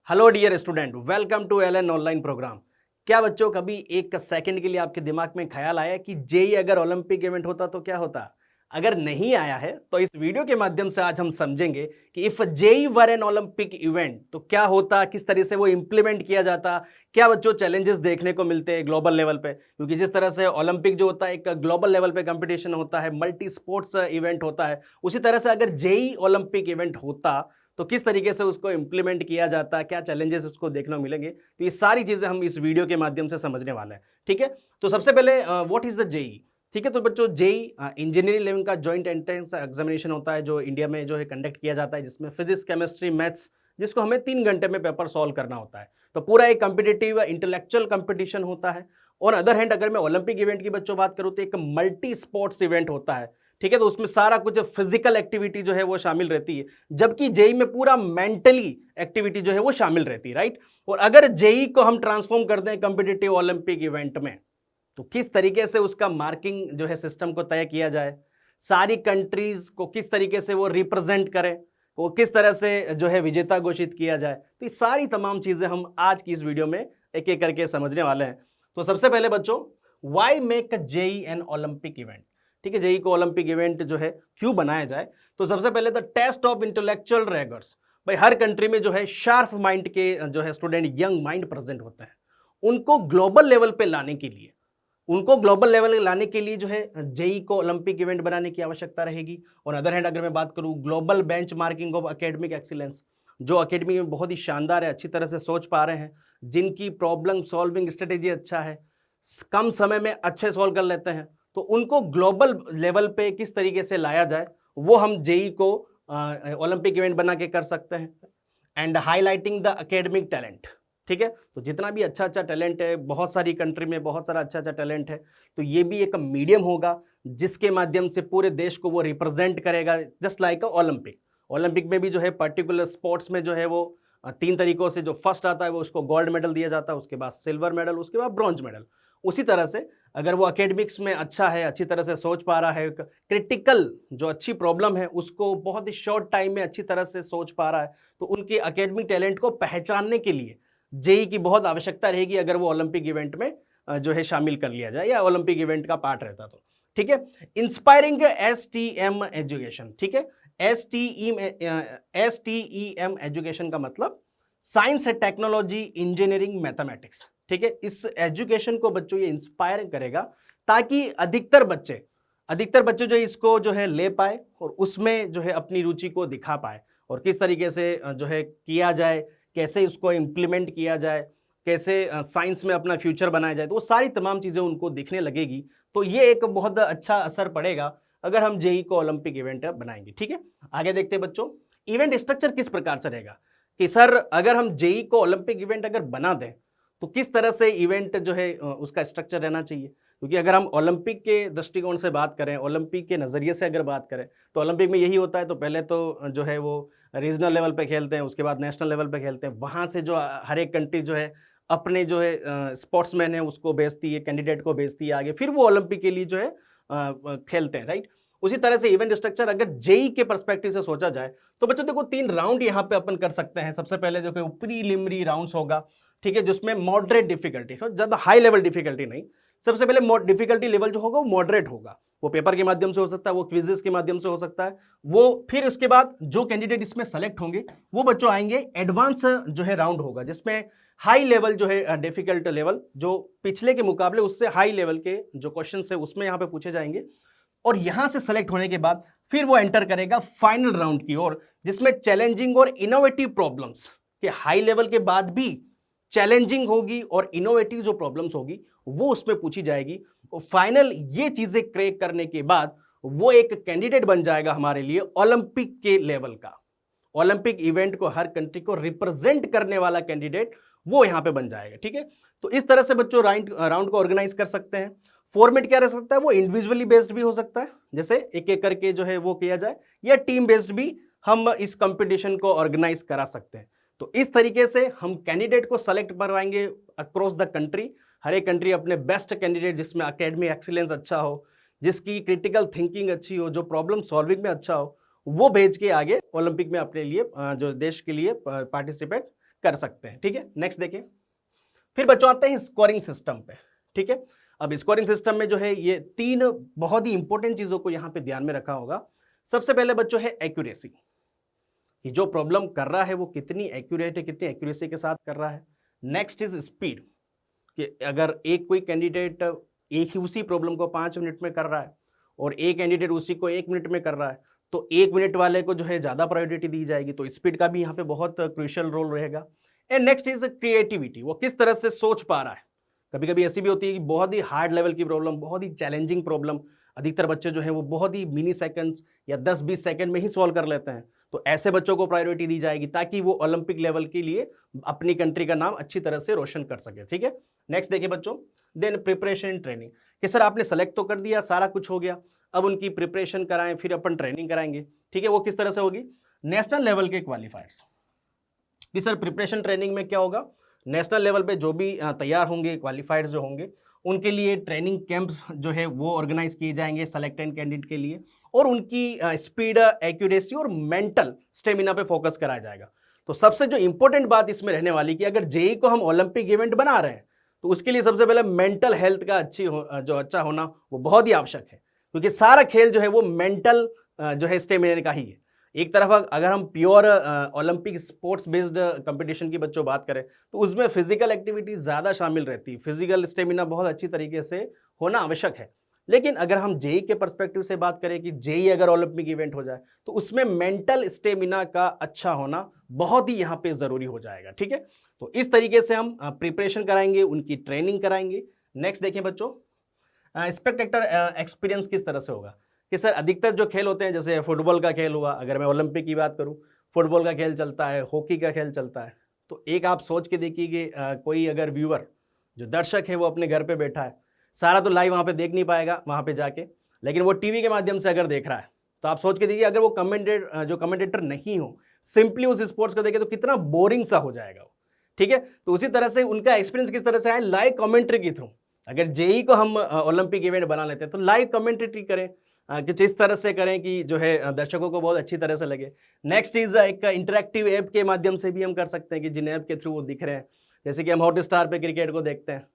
Hello dear student, welcome to L N online program. क्या बच्चों कभी एक सेकंड के लिए आपके दिमाग में ख्याल आया कि जेई अगर ओलंपिक इवेंट होता तो क्या होता? अगर नहीं आया है तो इस वीडियो के माध्यम से आज हम समझेंगे कि if JEE were an Olympic event तो क्या होता, किस तरह से वो इंप्लीमेंट किया जाता, क्या बच्चों चैलेंजेस देखने को मिलते हैं ग्लोबल लेवल पे। क्योंकि जिस तरह से ओलंपिक जो होता है एक ग्लोबल लेवल पे कंपटीशन होता है, मल्टी स्पोर्ट्स इवेंट होता है, उसी तरह से अगर जेई ओलंपिक इवेंट होता तो किस तरीके से उसको इम्प्लीमेंट किया जाता है, क्या चैलेंजेस उसको देखने को मिलेंगे। तो ये सारी चीजें हम इस वीडियो के माध्यम से समझने वाले हैं। ठीक है, तो सबसे पहले व्हाट इज द जेई। ठीक है, तो बच्चों जेई इंजीनियरिंग लेवल का जॉइंट एंट्रेंस एग्जामिनेशन होता है जो इंडिया में जो है कंडक्ट किया जाता है, जिसमें फिजिक्स, केमिस्ट्री, मैथ्स, जिसको हमें 3 घंटे में पेपर सॉल्व करना होता है। तो पूरा एक कॉम्पिटिटिव इंटेलेक्चुअल कंपटीशन होता है। और अदर हैंड अगर मैं ओलंपिक इवेंट की बच्चों बात करूँ तो एक मल्टी स्पोर्ट्स इवेंट होता है। ठीक है, तो उसमें सारा कुछ फिजिकल एक्टिविटी जो है वो शामिल रहती है, जबकि जेई में पूरा मेंटली एक्टिविटी जो है वो शामिल रहती है, राइट। और अगर जेई को हम ट्रांसफॉर्म कर दें कॉम्पिटिटिव ओलंपिक इवेंट में, तो किस तरीके से उसका मार्किंग जो है सिस्टम को तय किया जाए, सारी कंट्रीज को किस तरीके से वो रिप्रेजेंट करें, वो किस तरह से जो है विजेता घोषित किया जाए, तो ये सारी तमाम चीजें हम आज की इस वीडियो में एक एक करके समझने वाले हैं। तो सबसे पहले बच्चों, why make JEE an Olympic event. ठीक है, जेई को ओलंपिक इवेंट जो है क्यों बनाया जाए, तो सबसे पहले द टेस्ट ऑफ इंटेलेक्चुअल रैगर्स। भाई हर कंट्री में जो है शार्प माइंड के जो है स्टूडेंट, यंग माइंड प्रेजेंट होते हैं, उनको ग्लोबल लेवल पे लाने के लिए, जो है जेई को ओलंपिक इवेंट बनाने की आवश्यकता रहेगी। और अदर हैंड अगर मैं बात करूं global bench marking of academic excellence, जो अकेडमी में बहुत ही शानदार है, अच्छी तरह से सोच पा रहे हैं, जिनकी प्रॉब्लम सॉल्विंग स्ट्रेटेजी अच्छा है, कम समय में अच्छे सॉल्व कर लेते हैं, तो उनको ग्लोबल लेवल पे किस तरीके से लाया जाए, वो हम जेई को ओलंपिक इवेंट बना के कर सकते हैं। And highlighting the academic talent. ठीक है, तो जितना भी अच्छा अच्छा टैलेंट है, बहुत सारी कंट्री में बहुत सारा अच्छा अच्छा टैलेंट है, तो ये भी एक मीडियम होगा जिसके माध्यम से पूरे देश को वो रिप्रेजेंट करेगा, जस्ट लाइक ओलंपिक। ओलंपिक में भी जो है पर्टिकुलर स्पोर्ट्स में जो है वो 3 तरीकों से, जो फर्स्ट आता है वो उसको गोल्ड मेडल दिया जाता है, उसके बाद सिल्वर मेडल, उसके बाद ब्रॉन्ज मेडल। उसी तरह से अगर वो एकेडमिक्स में अच्छा है, अच्छी तरह से सोच पा रहा है, क्रिटिकल जो अच्छी प्रॉब्लम है उसको बहुत ही शॉर्ट टाइम में अच्छी तरह से सोच पा रहा है, तो उनके एकेडमिक टैलेंट को पहचानने के लिए जेई की बहुत आवश्यकता रहेगी अगर वो ओलंपिक इवेंट में जो है शामिल कर लिया जाए या ओलंपिक इवेंट का पार्ट रहता तो। ठीक है, इंस्पायरिंग एसटीएम एजुकेशन। ठीक है, एसटीईएम एजुकेशन का मतलब science and technology, engineering, mathematics. ठीक है, इस एजुकेशन को बच्चों ये इंस्पायर करेगा ताकि अधिकतर बच्चे जो इसको जो है ले पाए और उसमें जो है अपनी रुचि को दिखा पाए, और किस तरीके से जो है किया जाए, कैसे उसको इम्प्लीमेंट किया जाए, कैसे साइंस में अपना फ्यूचर बनाया जाए, तो वो सारी तमाम चीज़ें उनको दिखने लगेगी। तो ये एक बहुत अच्छा असर पड़ेगा अगर हम जेई को ओलंपिक इवेंट बनाएंगे। ठीक है, आगे देखते हैं बच्चों, इवेंट स्ट्रक्चर किस प्रकार से रहेगा कि सर अगर हम जेई को ओलंपिक इवेंट अगर बना दें तो किस तरह से इवेंट जो है उसका स्ट्रक्चर रहना चाहिए। क्योंकि अगर हम ओलंपिक के दृष्टिकोण से बात करें, ओलंपिक के नज़रिए से अगर बात करें, तो ओलंपिक में यही होता है, तो पहले तो जो है वो रीजनल लेवल पे खेलते हैं, उसके बाद नेशनल लेवल पे खेलते हैं, वहाँ से जो हर एक कंट्री जो है अपने जो है स्पोर्ट्समैन है उसको भेजती है, कैंडिडेट को भेजती है आगे, फिर वो ओलंपिक के लिए जो है खेलते हैं, राइट। उसी तरह से इवेंट स्ट्रक्चर अगर जेई के परस्पेक्टिव से सोचा जाए तो बच्चों देखो 3 राउंड यहाँ पे अपन कर सकते हैं। सबसे पहले देखो प्रीलिमिनरी राउंड्स होगा, ठीक है, जिसमें मॉडरेट डिफिकल्टी हो, ज़्यादा हाई लेवल डिफिकल्टी नहीं। सबसे पहले डिफिकल्टी लेवल जो होगा वो मॉडरेट होगा, वो पेपर के माध्यम से हो सकता है, वो क्विजेस के माध्यम से हो सकता है, वो फिर उसके बाद जो कैंडिडेट इसमें सेलेक्ट होंगे वो बच्चों आएंगे, एडवांस जो है राउंड होगा जिसमें हाई लेवल जो है डिफिकल्ट लेवल जो पिछले के मुकाबले उससे हाई लेवल के जो क्वेश्चन है उसमें यहाँ पे पूछे जाएंगे। और यहां से सेलेक्ट होने के बाद फिर वो एंटर करेगा फाइनल राउंड की ओर, जिसमें चैलेंजिंग और इनोवेटिव प्रॉब्लम्स के हाई लेवल के बाद भी चैलेंजिंग होगी और इनोवेटिव जो प्रॉब्लम्स होगी वो उसमें पूछी जाएगी। और फाइनल ये चीजें क्रैक करने के बाद वो एक कैंडिडेट बन जाएगा हमारे लिए ओलंपिक के लेवल का, ओलंपिक इवेंट को हर कंट्री को रिप्रेजेंट करने वाला कैंडिडेट वो यहां पे बन जाएगा। ठीक है, तो इस तरह से बच्चों राउंड को ऑर्गेनाइज कर सकते हैं। फॉर्मेट क्या रह सकता है, वो इंडिविजुअली बेस्ड भी हो सकता है, जैसे एक एक करके जो है वो किया जाए, या टीम बेस्ड भी हम इस कंपटीशन को ऑर्गेनाइज करा सकते हैं। तो इस तरीके से हम कैंडिडेट को सेलेक्ट करवाएंगे अक्रॉस द कंट्री, हर एक कंट्री अपने बेस्ट कैंडिडेट जिसमें एकेडमिक एक्सीलेंस अच्छा हो, जिसकी क्रिटिकल थिंकिंग अच्छी हो, जो प्रॉब्लम सॉल्विंग में अच्छा हो, वो भेज के आगे ओलंपिक में अपने लिए जो देश के लिए पार्टिसिपेट कर सकते हैं। ठीक है, नेक्स्ट देखिए, फिर बच्चों आते हैं स्कोरिंग सिस्टम पे। ठीक है, अब स्कोरिंग सिस्टम में जो है ये 3 बहुत ही इंपॉर्टेंट चीजों को यहाँ पे ध्यान में रखा होगा। सबसे पहले बच्चों है एक्यूरेसी, कि जो प्रॉब्लम कर रहा है वो कितनी एक्यूरेट है, कितनी एक्यूरेसी के साथ कर रहा है। नेक्स्ट इज स्पीड, कि अगर एक कोई कैंडिडेट एक ही उसी प्रॉब्लम को 5 मिनट में कर रहा है और एक कैंडिडेट उसी को 1 मिनट में कर रहा है, तो 1 मिनट वाले को जो है ज़्यादा प्रायोरिटी दी जाएगी, तो स्पीड का भी यहाँ पे बहुत क्रूशियल रोल रहेगा। एंड नेक्स्ट इज क्रिएटिविटी, वो किस तरह से सोच पा रहा है। कभी कभी ऐसी भी होती है कि बहुत ही हार्ड लेवल की प्रॉब्लम, बहुत ही चैलेंजिंग प्रॉब्लम अधिकतर बच्चे जो हैं वो बहुत ही मिनी सेकंड्स या 10-20 सेकंड में ही सॉल्व कर लेते हैं, तो ऐसे बच्चों को प्रायोरिटी दी जाएगी ताकि वो ओलंपिक लेवल के लिए अपनी कंट्री का नाम अच्छी तरह से रोशन कर सके। ठीक है, नेक्स्ट देखिए बच्चों, देन प्रिपरेशन ट्रेनिंग, कि सर आपने सेलेक्ट तो कर दिया, सारा कुछ हो गया, अब उनकी प्रिपरेशन कराएं, फिर अपन ट्रेनिंग कराएंगे। ठीक है, वो किस तरह से होगी, नेशनल लेवल के क्वालिफायर्स। कि सर प्रिपरेशन ट्रेनिंग में क्या होगा, नेशनल लेवल पे जो भी तैयार होंगे क्वालिफायर्स जो होंगे उनके लिए ट्रेनिंग कैंप्स जो है वो ऑर्गेनाइज किए जाएंगे सेलेक्टेड कैंडिडेट के लिए, और उनकी स्पीड, एक्यूरेसी और मेंटल स्टेमिना पे फोकस कराया जाएगा। तो सबसे जो इंपॉर्टेंट बात इसमें रहने वाली कि अगर जेई को हम ओलंपिक इवेंट बना रहे हैं तो उसके लिए सबसे पहले मेंटल हेल्थ का जो अच्छा होना वो बहुत ही आवश्यक है, क्योंकि सारा खेल जो है वो मेंटल जो है स्टेमिना का ही है। एक तरफ अगर हम pure Olympic sports based competition की बच्चों बात करें तो उसमें फिजिकल एक्टिविटी ज़्यादा शामिल रहती है, फिजिकल स्टेमिना बहुत अच्छी तरीके से होना आवश्यक है। लेकिन अगर हम जेई के पर्सपेक्टिव से बात करें कि जेई अगर ओलंपिक इवेंट हो जाए तो उसमें मेंटल स्टेमिना का अच्छा होना बहुत ही यहाँ पे ज़रूरी हो जाएगा। ठीक है, तो इस तरीके से हम प्रिपरेशन कराएंगे, उनकी ट्रेनिंग कराएंगे। नेक्स्ट देखें बच्चों, स्पेक्टेटर एक्सपीरियंस किस तरह से होगा, कि सर अधिकतर जो खेल होते हैं जैसे फुटबॉल का खेल हुआ, अगर मैं ओलंपिक की बात करूं, फुटबॉल का खेल चलता है, हॉकी का खेल चलता है, तो एक आप सोच के देखिए कि कोई अगर व्यूअर जो दर्शक है वो अपने घर पे बैठा है, सारा तो लाइव वहाँ पे देख नहीं पाएगा वहाँ पे जाके, लेकिन वो टीवी के माध्यम से अगर देख रहा है तो आप सोच के देखिए अगर वो कमेंटेटर नहीं हो, सिंपली उस स्पोर्ट्स को देखे तो कितना बोरिंग सा हो जाएगा वो। ठीक है, तो उसी तरह से उनका एक्सपीरियंस किस तरह से आए, लाइव कमेंट्री के थ्रू। अगर जेई को हम ओलंपिक इवेंट बना लेते हैं तो लाइव कमेंट्री करें, कि इस तरह से करें कि जो है दर्शकों को बहुत अच्छी तरह से लगे। नेक्स्ट इज एक इंटरेक्टिव ऐप के माध्यम से भी हम कर सकते हैं कि जिन ऐप के थ्रू वो दिख रहे हैं, जैसे कि हम हॉटस्टार पे क्रिकेट को देखते हैं,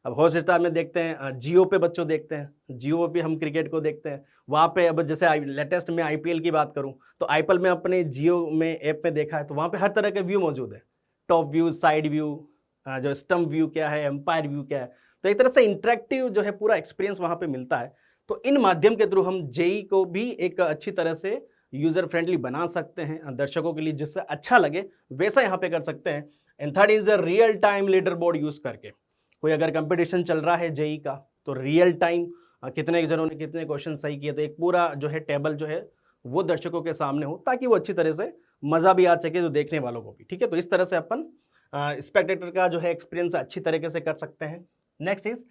अब हॉटस्टार में देखते हैं, जियो पे बच्चों देखते हैं, जियो पे हम क्रिकेट को देखते हैं, वहाँ पे अब जैसे लेटेस्ट में आईपीएल की बात करूँ तो आईपीएल में अपने जियो में ऐप में देखा है तो वहाँ पे हर तरह के व्यू मौजूद है, टॉप व्यू, साइड व्यू, जो स्टम्प व्यू क्या है, एम्पायर व्यू क्या है, तो एक तरह से इंटरेक्टिव जो है पूरा एक्सपीरियंस वहाँ पे मिलता है। तो इन माध्यम के थ्रू हम जेई को भी एक अच्छी तरह से यूजर फ्रेंडली बना सकते हैं दर्शकों के लिए, जिससे अच्छा लगे वैसा यहाँ पे कर सकते हैं। And third is real time leader board use करके, कोई अगर कंपटीशन चल रहा है जेई का तो रियल टाइम कितने जनों ने कितने क्वेश्चन सही किए, तो एक पूरा जो है टेबल जो है वो दर्शकों के सामने हो ताकि वो अच्छी तरह से मज़ा भी आ सके जो देखने वालों को भी। ठीक है, तो इस तरह से अपन स्पेक्टेटर का जो है एक्सपीरियंस अच्छी तरीके से कर सकते हैं। Next is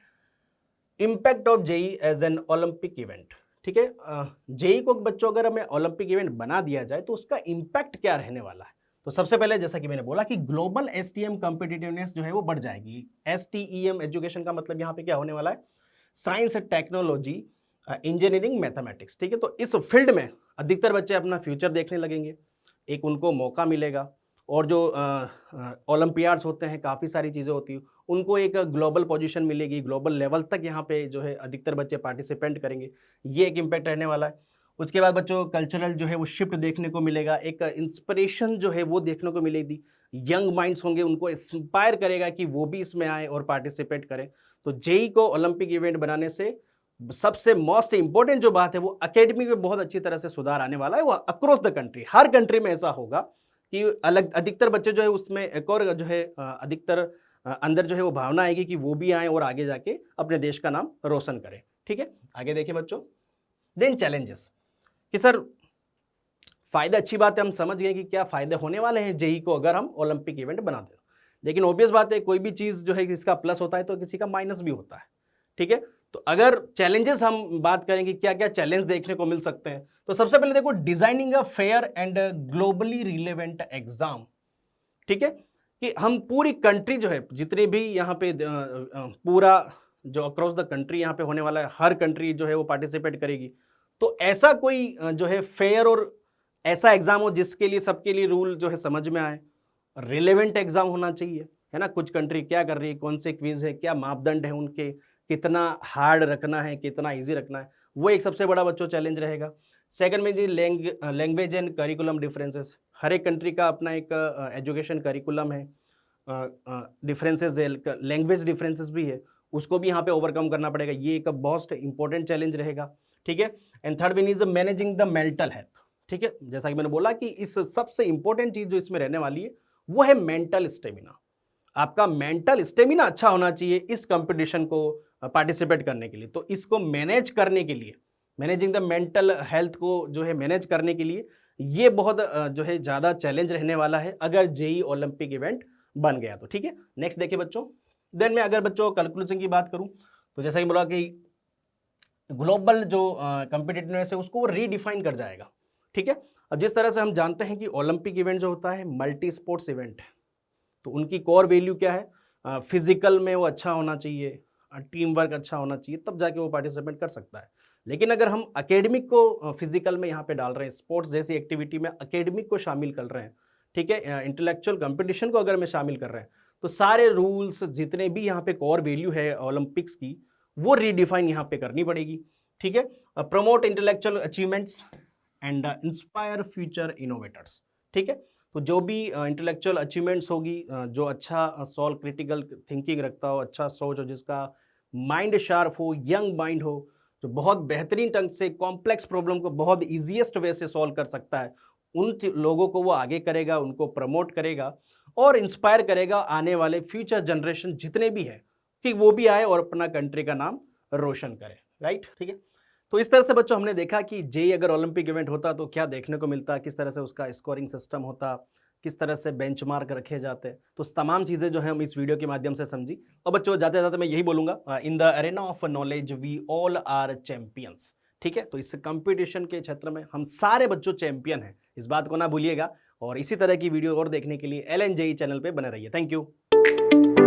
impact of JEE as an Olympic event. ठीक है, जेई को बच्चों अगर हमें ओलंपिक इवेंट बना दिया जाए तो उसका इम्पैक्ट क्या रहने वाला है। तो सबसे पहले जैसा कि मैंने बोला कि ग्लोबल एसटीएम कॉम्पिटिटिवनेस जो है वो बढ़ जाएगी। एसटीईएम एजुकेशन का मतलब यहाँ पे क्या होने वाला है, साइंस, टेक्नोलॉजी, इंजीनियरिंग, मैथमेटिक्स। ठीक है, तो इस फील्ड में अधिकतर बच्चे अपना फ्यूचर देखने लगेंगे, एक उनको मौका मिलेगा, और जो ओलंपियाड्स होते हैं, काफ़ी सारी चीज़ें होती हैं, उनको एक ग्लोबल पोजीशन मिलेगी, ग्लोबल लेवल तक यहाँ पे जो है अधिकतर बच्चे पार्टिसिपेंट करेंगे, ये एक इम्पैक्ट रहने वाला है। उसके बाद बच्चों कल्चरल जो है वो शिफ्ट देखने को मिलेगा, एक इंस्पिरेशन जो है वो देखने को मिलेगी, यंग माइंड्स होंगे उनको इंस्पायर करेगा कि वो भी इसमें आए और पार्टिसिपेट करें। तो जेई को ओलंपिक इवेंट बनाने से सबसे मोस्ट इंपॉर्टेंट जो बात है वो एकेडमी में बहुत अच्छी तरह से सुधार आने वाला है, वो across the country, her country में ऐसा होगा कि अलग अधिकतर बच्चे जो है उसमें एक और जो है अधिकतर अंदर जो है वो भावना आएगी कि वो भी आए और आगे जाके अपने देश का नाम रोशन करें। ठीक है, आगे देखिए बच्चों, देन चैलेंजेस, कि सर फायदे अच्छी बात है, हम समझ गए कि क्या फायदे होने वाले हैं जेई को अगर हम ओलंपिक इवेंट बना दें, लेकिन ऑब्वियस बात है कोई भी चीज़ जो है इसका प्लस होता है तो किसी का माइनस भी होता है। ठीक है, तो अगर चैलेंजेस हम बात करें कि क्या क्या चैलेंज देखने को मिल सकते हैं, तो सबसे पहले देखो designing a fair and globally relevant exam. ठीक है, कि हम पूरी कंट्री जो है जितने भी यहाँ पे पूरा जो अक्रॉस द कंट्री यहाँ पे होने वाला है, हर कंट्री जो है वो पार्टिसिपेट करेगी, तो ऐसा कोई जो है फेयर और ऐसा एग्जाम हो जिसके लिए सबके लिए रूल जो है समझ में आए, रिलेवेंट एग्जाम होना चाहिए, है ना। कुछ कंट्री क्या कर रही है, कौन से क्विज है, क्या मापदंड है उनके, कितना हार्ड रखना है, कितना इजी रखना है, वो एक सबसे बड़ा बच्चों चैलेंज रहेगा। सेकंड में जी लैंग्वेज एंड करिकुलम डिफरेंसेस। हर एक कंट्री का अपना एक एजुकेशन करिकुलम है, डिफरेंसेस है, लैंग्वेज डिफरेंसेस भी है, उसको भी यहाँ पे ओवरकम करना पड़ेगा। ये एक बहुत इंपॉर्टेंट चैलेंज रहेगा, ठीक है। And third one is managing the mental health, ठीक है। जैसा कि मैंने बोला कि इस सबसे इंपॉर्टेंट चीज जो इसमें रहने वाली है वो है मेंटल स्टेमिना। आपका मेंटल स्टेमिना अच्छा होना चाहिए इस कंपटीशन को पार्टिसिपेट करने के लिए। तो इसको मैनेज करने के लिए, मैनेजिंग द मेंटल हेल्थ को जो है मैनेज करने के लिए, ये बहुत जो है ज़्यादा चैलेंज रहने वाला है अगर जेई ओलंपिक इवेंट बन गया तो, ठीक है। नेक्स्ट देखिए बच्चों, देन मैं अगर बच्चों कैलकुलेशन की बात करूं तो जैसा कि बोला कि ग्लोबल जो कॉम्पिटिटिवनेस है उसको वो रीडिफाइन कर जाएगा, ठीक है। अब जिस तरह से हम जानते हैं कि ओलंपिक इवेंट जो होता है मल्टी स्पोर्ट्स इवेंट है, तो उनकी कोर वैल्यू क्या है, फिजिकल में वो अच्छा होना चाहिए, टीम वर्क अच्छा होना चाहिए, तब जाके वो पार्टिसिपेट कर सकता है। लेकिन अगर हम एकेडमिक को फिजिकल में यहाँ पे डाल रहे हैं, स्पोर्ट्स जैसी एक्टिविटी में एकेडमिक को शामिल कर रहे हैं, ठीक है, इंटेलेक्चुअल कंपटीशन को अगर में शामिल कर रहे हैं, तो सारे रूल्स जितने भी यहाँ पे कोर वैल्यू है ओलंपिक्स की वो रीडिफाइन यहाँ पे करनी पड़ेगी, ठीक है। Promote intellectual achievements and inspire future innovators, ठीक है। तो जो भी इंटेलेक्चुअल अचीवमेंट्स होगी, जो अच्छा सॉल्व क्रिटिकल थिंकिंग रखता हो, अच्छा सोच हो, जिसका माइंड शार्प हो, यंग माइंड हो, जो बहुत बेहतरीन ढंग से कॉम्प्लेक्स प्रॉब्लम को बहुत ईजीएस्ट वे से सॉल्व कर सकता है, उन लोगों को वो आगे करेगा, उनको प्रमोट करेगा और इंस्पायर करेगा आने वाले फ्यूचर जनरेशन जितने भी हैं कि वो भी आए और अपना कंट्री का नाम रोशन करे, राइट, ठीक है। तो इस तरह से बच्चों हमने देखा कि जेई अगर ओलंपिक इवेंट होता तो क्या देखने को मिलता, किस तरह से उसका स्कोरिंग सिस्टम होता, किस तरह से बेंचमार्क रखे जाते। तो तमाम चीज़ें जो है हम इस वीडियो के माध्यम से समझी। और बच्चों जाते जाते मैं यही बोलूँगा, in the arena of knowledge we all are champions, ठीक है। तो इस कंपटीशन के क्षेत्र में हम सारे बच्चों चैंपियन हैं, इस बात को ना भूलिएगा। और इसी तरह की वीडियो और देखने के लिए LNJE चैनल पर बने रहिए। Thank you.